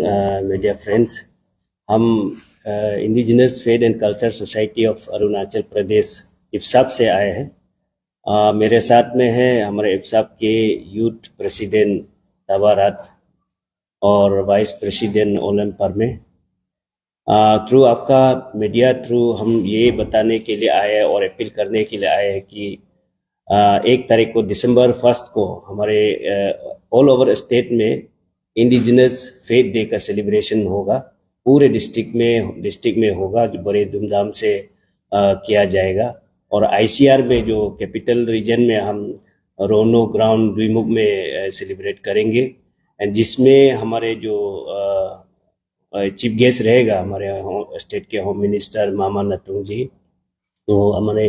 Media friends, हम indigenous faith and culture society of Arunachal Pradesh इफ्साप से आए हैं। मेरे साथ में है हमारे इफ्साप के यूथ प्रेसिडेंट तबारात और वाइस प्रेसिडेंट ओलम परमे। थ्रू आपका मीडिया थ्रू हम ये बताने के लिए आए हैं और अपील करने के लिए आए हैं कि 1 तारीख को दिसंबर 1 को हमारे ऑल ओवर स्टेट में इंडिजिनस फेथ डे का सेलिब्रेशन होगा। पूरे डिस्ट्रिक्ट में होगा, जो बड़े धूमधाम से किया जाएगा। और आईसीआर में जो कैपिटल रीजन में हम रोनो ग्राउंड द्विमुख में सेलिब्रेट करेंगे, जिसमें हमारे जो चीफ गेस्ट रहेगा हमारे स्टेट के होम मिनिस्टर मामा नतुंग जी, तो हमारे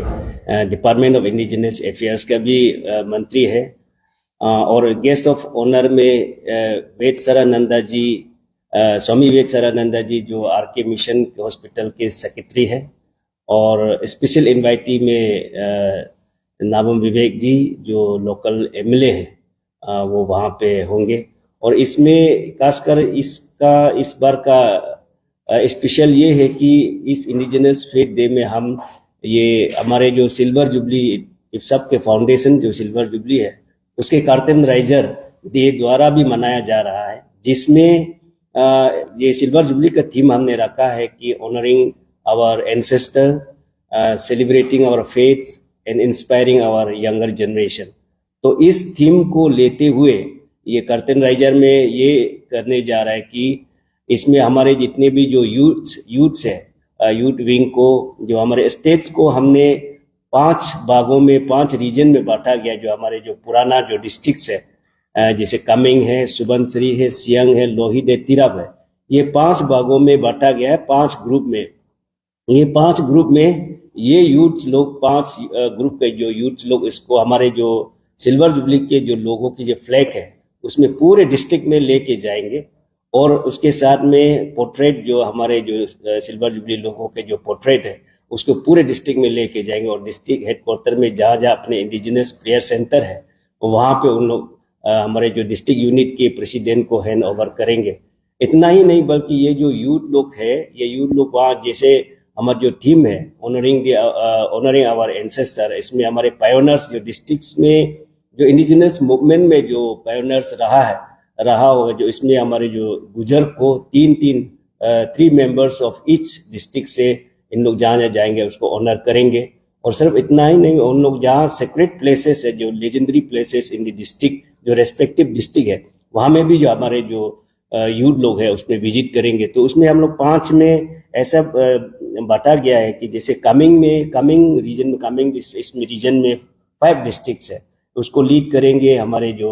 डिपार्टमेंट ऑफ इंडिजिनस अफेयर्स का भी मंत्री है। और गेस्ट ऑफ ऑनर में वेदसरानंदा जी, स्वामी वेदसरानंदा जी जो आरके मिशन हॉस्पिटल के सेक्रेटरी है। और स्पेशल इनवाइटी में नाबम विवेक जी जो लोकल एमएलए हैं, वो वहाँ पे होंगे। और इसमें खासकर इस बार का स्पेशल ये है कि इस इंडिजिनस फेथ डे में हम ये हमारे जो सिल्वर जुबली इफ्साप के फाउंडेशन जो सिल्वर जुबली है उसके कर्टन राइजर डे द्वारा भी मनाया जा रहा है, जिसमें ये सिल्वर जुबली का थीम हमने रखा है कि honouring our ancestors, celebrating our faiths and inspiring our younger generation. तो इस थीम को लेते हुए ये कर्टन राइजर में ये करने जा रहा है कि इसमें हमारे जितने भी जो यूथ्स है, यूथ विंग को, जो हमारे स्टेट्स को हमने 5 भागों में 5 रीजन में बांटा गया। जो हमारे जो पुराना जो डिस्ट्रिक्ट्स है, जैसे कामेंग है, सुबनसिरी है, सियांग है, लोहित है, तिरप है, ये 5 भागों में बांटा गया है, 5 ग्रुप में। ये 5 ग्रुप में ये यूथ लोग 5 ग्रुप के जो यूथ लोग इसको हमारे जो सिल्वर जुबली के जो लोगों की जो फ्लैग है उसमें पूरे डिस्ट्रिक्ट में लेके जाएंगे। और उसके साथ में पोर्ट्रेट जो हमारे जो सिल्वर जुबली लोगों के जो पोर्ट्रेट है उसको पूरे डिस्ट्रिक्ट में लेके जाएंगे। और डिस्ट्रिक्ट हेडक्वार्टर में जहाँ जहाँ अपने इंडिजिनस प्रेयर सेंटर है वहाँ पे उन लोग हमारे जो डिस्ट्रिक्ट यूनिट के प्रेसिडेंट को हैंड ओवर करेंगे। इतना ही नहीं बल्कि ये जो यूथ लोग है, ये यूथ लोग वहाँ जैसे हमारा जो थीम है ऑनरिंग आवर एंसेस्टर, इसमें हमारे पायोनियर्स जो डिस्ट्रिक्ट्स में जो इंडिजिनस मूवमेंट में जो पायोनियर्स रहा होगा, जो इसमें हमारे जो गुजर को 3 मेंबर्स ऑफ ईच डिस्ट्रिक्ट से इन लोग जहाँ जाएंगे उसको ऑनर करेंगे। और सिर्फ इतना ही नहीं, उन लोग जहाँ सेक्रेट प्लेसेस है, जो legendary places in the district, जो रेस्पेक्टिव डिस्ट्रिक्ट है, वहाँ में भी जो हमारे जो यूथ लोग है उसमें विजिट करेंगे। तो उसमें हम लोग 5 में ऐसा बांटा गया है कि जैसे कामिंग रीजन में 5 डिस्ट्रिक्ट्स है, उसको लीड करेंगे हमारे जो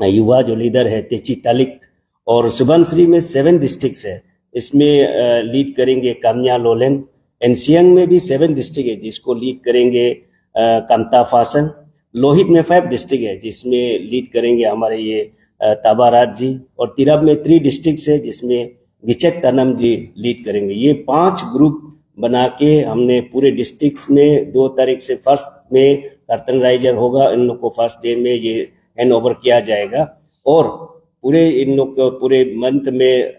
युवा जो लीडर है तेची तालिक। और सुबनसिरी में 7 डिस्ट्रिक्ट्स है, इसमें लीड करेंगे कामया लोलेन। एनसियांग में भी 7 डिस्ट्रिक्ट है, जिसको लीड करेंगे कांता फासन। लोहित में 5 डिस्ट्रिक्ट है, जिसमें लीड करेंगे हमारे ये ताबारात जी। और तिरप में 3 डिस्ट्रिक्ट है, जिसमें गिचक तनम जी लीड करेंगे। ये 5 ग्रुप बना के हमने पूरे डिस्ट्रिक्ट में 2 तारीख से 1 में कर्टन राइजर होगा। इन लोग को 1 डे में ये हैंड ओवर किया जाएगा। और पूरे इन लोग को पूरे मंथ में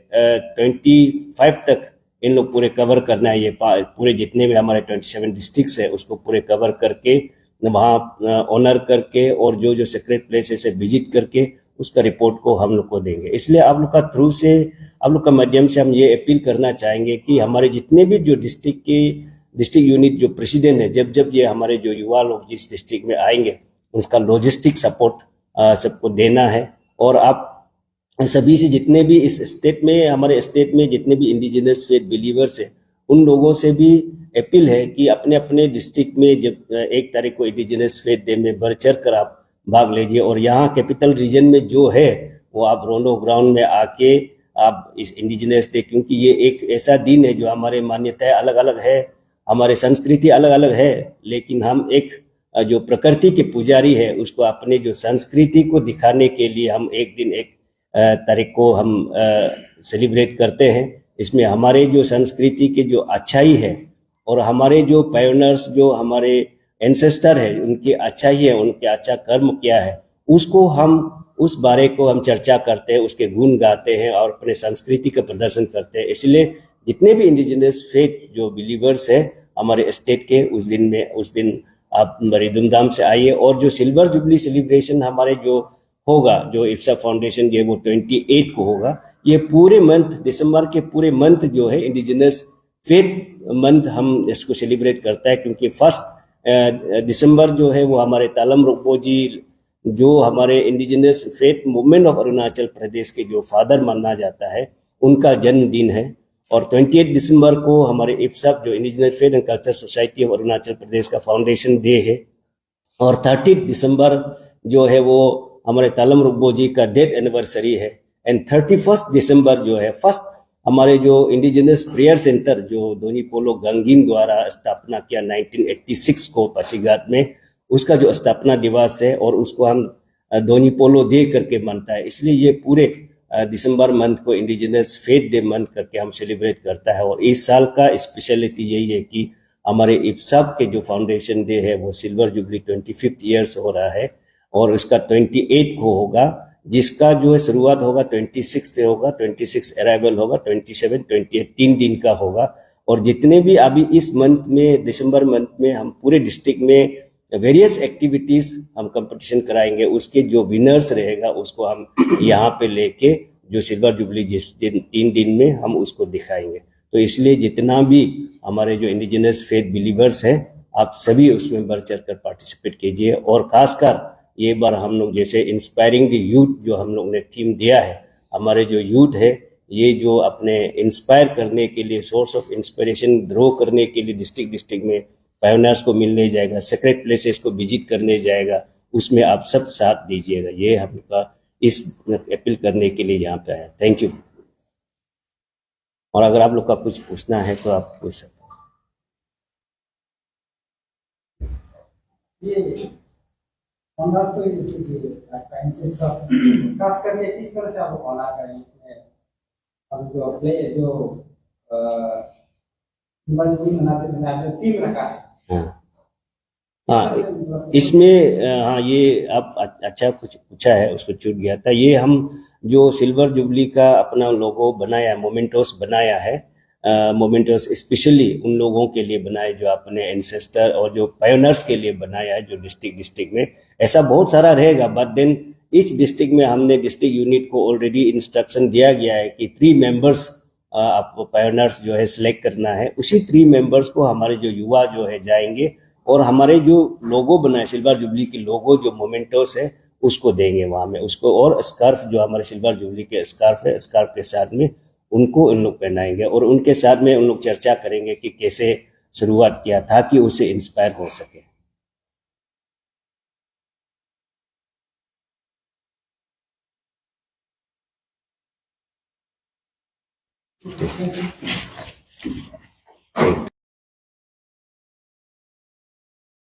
25 तक इन लोग पूरे कवर करना है। ये पूरे जितने भी हमारे 27 डिस्ट्रिक्ट्स है उसको पूरे कवर करके वहाँ ऑनर करके और जो जो सेक्रेट प्लेसेस है विजिट करके उसका रिपोर्ट को हम लोग को देंगे। इसलिए आप लोग का थ्रू से, आप लोग का माध्यम से हम ये अपील करना चाहेंगे कि हमारे जितने भी जो डिस्ट्रिक्ट यूनिट जो प्रेसिडेंट है, जब ये हमारे जो युवा लोग जिस डिस्ट्रिक्ट में आएंगे उसका लॉजिस्टिक सपोर्ट सबको देना है। और आप सभी से जितने भी इस स्टेट में, हमारे स्टेट में जितने भी इंडिजिनस फेथ बिलीवर्स है, उन लोगों से भी अपील है कि अपने अपने डिस्ट्रिक्ट में जब 1 तारीख को इंडिजिनस फेथ डे में बढ़ चढ़ कर आप भाग लीजिए। और यहाँ कैपिटल रीजन में जो है वो आप रोनो ग्राउंड में आके आप इस इंडिजिनस डे, क्योंकि ये एक ऐसा दिन है जो हमारे मान्यताएं अलग अलग है, हमारे संस्कृति अलग अलग है, लेकिन हम एक जो प्रकृति के पुजारी है उसको अपने जो संस्कृति को दिखाने के लिए हम 1 तारीख को हम सेलिब्रेट करते हैं। इसमें हमारे जो संस्कृति के जो अच्छाई है और हमारे जो पायोनियर्स जो हमारे एंसेस्टर है उनकी अच्छाई है, उनके अच्छा कर्म क्या है, उसको हम उस बारे को हम चर्चा करते हैं, उसके गुण गाते हैं और अपने संस्कृति का प्रदर्शन करते हैं। इसलिए जितने भी इंडिजिनस फेथ जो बिलीवर्स है हमारे स्टेट के, उस दिन आप बड़ी धूमधाम से आइए। और जो सिल्वर जुबली सेलिब्रेशन हमारे जो होगा, जो इफ्सा फाउंडेशन जो है वो 28 को होगा। ये पूरे मंथ, दिसंबर के पूरे मंथ जो है इंडिजिनस फेथ मंथ हम इसको सेलिब्रेट करता है, क्योंकि फर्स्ट दिसंबर जो है वो हमारे तालम रुक्बो जी, जो हमारे indigenous faith movement of Arunachal Pradesh के जो फादर माना जाता है, उनका जन्मदिन है। और 28 दिसंबर को हमारे इफ्सप जो indigenous faith and culture society of Arunachal Pradesh का फाउंडेशन डे है। और 30 दिसंबर जो है वो हमारे तालम रुक्बो जी का डेथ एनिवर्सरी है। एंड 31 दिसंबर जो है फर्स्ट हमारे जो इंडिजिनस प्रेयर सेंटर जो दोनी पोलो गंगिन द्वारा स्थापना किया 1986 को पासीघाट में, उसका जो स्थापना दिवस है और उसको हम दोनी पोलो डे करके मनता है। इसलिए ये पूरे दिसंबर मंथ को इंडिजिनस फेथ डे मंथ करके हम सेलिब्रेट करता है। और इस साल का स्पेशलिटी यही है कि हमारे इफ्साब के जो फाउंडेशन डे है वो सिल्वर जुबली 25th ईयर्स हो रहा है और इसका 28 को होगा, जिसका जो है शुरुआत होगा 26 से होगा, 26 अराइवल होगा, 27, 28 3 दिन का होगा। और जितने भी अभी इस मंथ में, दिसंबर मंथ में हम पूरे डिस्ट्रिक्ट में वेरियस एक्टिविटीज हम कंपटीशन कराएंगे, उसके जो विनर्स रहेगा उसको हम यहाँ पे लेके जो सिल्वर जुबली जिस दिन 3 दिन में हम उसको दिखाएंगे। तो इसलिए जितना भी हमारे जो इंडिजिनस फेथ बिलीवर्स हैं, आप सभी उसमें बढ़ चढ़ कर पार्टिसिपेट कीजिए। और खासकर ये बार हम लोग जैसे इंस्पायरिंग द यूथ जो हम लोग ने थीम दिया है, हमारे जो यूथ है ये जो अपने इंस्पायर करने के लिए, सोर्स ऑफ इंस्पिरेशन ड्रॉ करने के लिए डिस्ट्रिक्ट में पायोनियर्स को मिलने जाएगा, सेक्रेट प्लेसेस को विजिट करने जाएगा, उसमें आप सब साथ दीजिएगा। ये हमका इस अपील करने के लिए यहाँ पे आया। Thank you. और अगर आप लोग का कुछ पूछना है तो आप पूछ सकते हैं। तो खास करके किस तरह से आप फॉलो करें इसमें, अब जो प्ले जो मनाते समय आपने टीम रखा है। हाँ, इसमें हाँ ये आप अच्छा कुछ पूछा है, उसको छूट गया था। ये हम जो सिल्वर जुबली का अपना लोगो बनाया, मोमेंटोस बनाया है, मोमेंटोस स्पेशली उन लोगों के लिए बनाए जो अपने एंसेस्टर और जो पायोनियर्स के लिए बनाया है, जो डिस्ट्रिक्ट में। ऐसा बहुत सारा रहेगा, बट देन ईच डिस्ट्रिक्ट में हमने डिस्ट्रिक्ट यूनिट को ऑलरेडी इंस्ट्रक्शन दिया गया है कि 3 मेंबर्स आपको पायोनियर्स जो है सिलेक्ट करना है। उसी 3 मेंबर्स को हमारे जो युवा जो है जाएंगे और हमारे जो लोगो बनाए सिल्वर जुबली के लोगो जो मोमेंटोस है उसको देंगे वहां में उसको। और स्कार्फ जो हमारे सिल्वर जुबली के स्कार्फ है, स्कार्फ के साथ में उनको उन लोग पहनाएंगे और उनके साथ में उन लोग चर्चा करेंगे कि कैसे शुरुआत किया था कि उसे इंस्पायर हो सके।